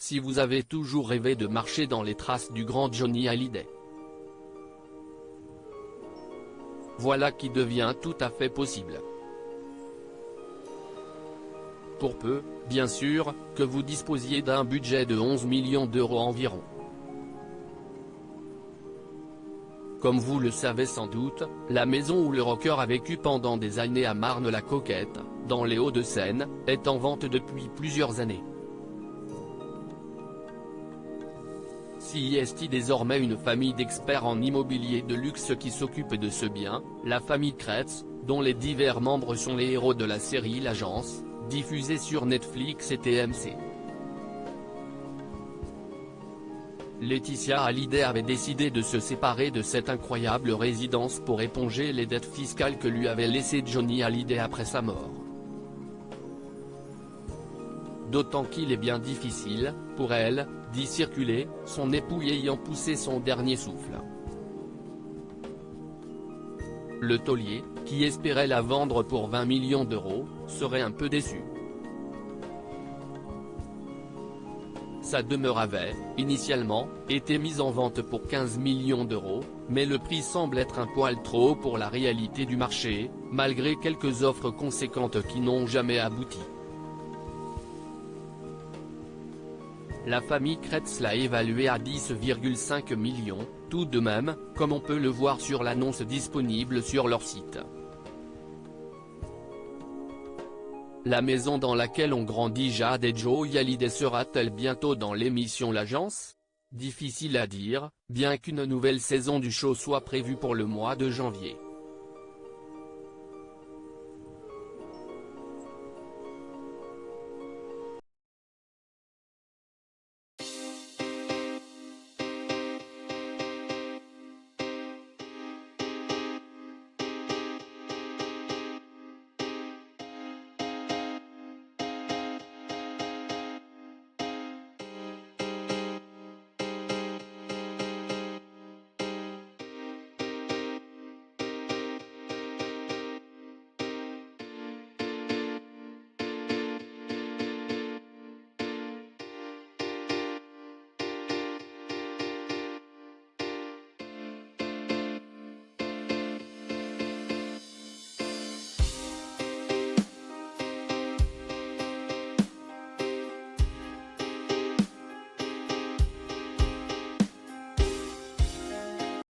si vous avez toujours rêvé de marcher dans les traces du grand Johnny Hallyday. Voilà qui devient tout à fait possible. Pour peu, bien sûr, que vous disposiez d'un budget de 11 millions d'euros environ. Comme vous le savez sans doute, la maison où le rocker a vécu pendant des années à Marne-la-Coquette, dans les Hauts-de-Seine, est en vente depuis plusieurs années. S'y est désormais une famille d'experts en immobilier de luxe qui s'occupe de ce bien, la famille Kretz, dont les divers membres sont les héros de la série L'Agence, diffusée sur Netflix et TMC. Laetitia Hallyday avait décidé de se séparer de cette incroyable résidence pour éponger les dettes fiscales que lui avait laissées Johnny Hallyday après sa mort. D'autant qu'il est bien difficile, pour elle, d'y circuler, son époux ayant poussé son dernier souffle. Le taulier, qui espérait la vendre pour 20 millions d'euros, serait un peu déçu. Sa demeure avait, initialement, été mise en vente pour 15 millions d'euros, mais le prix semble être un poil trop haut pour la réalité du marché, malgré quelques offres conséquentes qui n'ont jamais abouti. La famille Kretz l'a évalué à 10,5 millions, tout de même, comme on peut le voir sur l'annonce disponible sur leur site. La maison dans laquelle ont grandi Jade et Joey Hallyday sera-t-elle bientôt dans l'émission L'Agence? Difficile à dire, bien qu'une nouvelle saison du show soit prévue pour le mois de janvier.